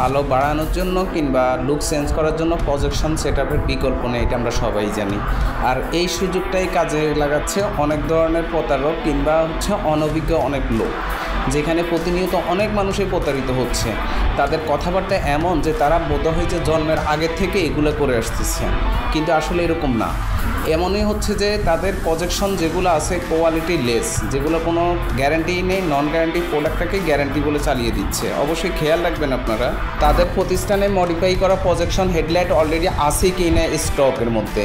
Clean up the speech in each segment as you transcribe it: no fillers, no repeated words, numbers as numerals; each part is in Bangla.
আলো বাড়ানোর জন্য কিংবা লুক চেঞ্জ করার জন্য প্রজেকশন সেটআপের বিকল্প নেই, এটা আমরা সবাই জানি। আর এই সুযোগটাই কাজে লাগাচ্ছে অনেক ধরনের প্রতারক কিংবা অনভিজ্ঞ অনেক লোক, যেখানে প্রতিনিয়ত অনেক মানুষই প্রতারিত হচ্ছে। তাদের কথাবার্তা এমন যে তারা বোধহয় যে জন্মের আগে থেকে এগুলো করে আসতেছে, কিন্তু আসলে এরকম না। এমনই হচ্ছে যে তাদের প্রজেকশন যেগুলো আছে কোয়ালিটি লেস, যেগুলো কোনো গ্যারান্টি নেই, নন গ্যারান্টি প্রোডাক্টটাকে গ্যারান্টি বলে চালিয়ে দিচ্ছে। অবশ্যই খেয়াল রাখবেন আপনারা, তাদের প্রতিষ্ঠানে মডিফাই করা প্রজেকশন হেডলাইট অলরেডি আছে কি না স্টকের মধ্যে,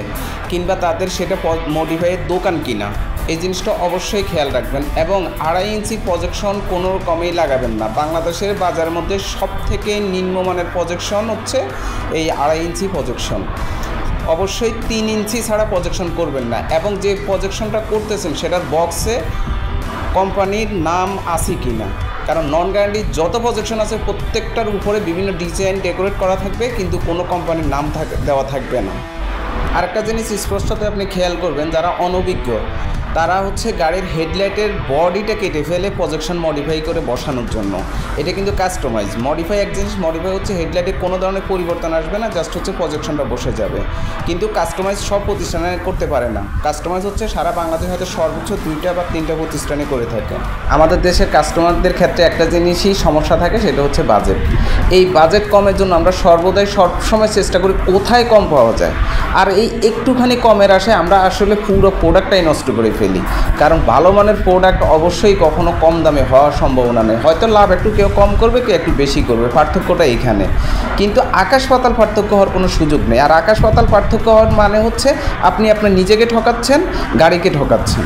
কিংবা তাদের সেটা মডিফাইয়ের দোকান কিনা, এই জিনিসটা অবশ্যই খেয়াল রাখবেন। এবং 2.5 ইঞ্চি প্রজেকশন কোনো রকমেই লাগাবেন না। বাংলাদেশের বাজারের মধ্যে সবথেকে নিম্নমানের প্রজেকশন হচ্ছে এই 2.5 ইঞ্চি প্রজেকশন। অবশ্যই 3 ইঞ্চি ছাড়া প্রজেকশন করবেন না। এবং যে প্রজেকশনটা করতেছেন সেটার বক্সে কোম্পানির নাম আছে কি না, কারণ নন গ্যারান্টি যত প্রজেকশন আছে প্রত্যেকটার উপরে বিভিন্ন ডিজাইন ডেকোরেট করা থাকবে, কিন্তু কোনো কোম্পানির নাম দেওয়া থাকবে না। আরেকটা জিনিস স্পষ্টত আপনি খেয়াল করবেন, যারা অনভিজ্ঞ তারা গাড়ির হেডলাইটের বডিটা কেটে ফেলে প্রজেকশন মডিফাই করে বসানোর জন্য। এটা কিন্তু কাস্টমাইজ। মডিফাই এক জিনিস, মডিফাই হেডলাইটে কোনো ধরনের পরিবর্তন আসবে না, জাস্ট প্রজেকশনটা বসে যাবে। কিন্তু কাস্টমাইজ সব প্রতিষ্ঠানে করতে পারে না। কাস্টমাইজ সারা বাংলাদেশে হয়তো সর্বোচ্চ 2টা বা 3টা প্রতিষ্ঠানে করে থাকে। আমাদের দেশের কাস্টমারদের ক্ষেত্রে একটা জিনিসই সমস্যা থাকে, সেটা বাজেট। এই বাজেট কমের জন্য আমরা সর্বদাই সবসময় চেষ্টা করি কোথায় কম পাওয়া যায়, আর এই একটুখানি কমের আশায় আমরা আসলে পুরো প্রোডাক্টটাই নষ্ট করে ফেলি। কারণ ভালো মানের প্রোডাক্ট অবশ্যই কখনো কম দামে হওয়ার সম্ভাবনা নেই। হয়তো লাভ একটু কেউ কম করবে, কেউ একটু বেশি করবে, পার্থক্যটা এখানে। কিন্তু আকাশ পাতাল পার্থক্য হওয়ার কোনো সুযোগ নেই। আর আকাশ পাতাল পার্থক্য হওয়ার মানে আপনি আপনার নিজেকে ঠকাচ্ছেন, গাড়িকে ঠকাচ্ছেন।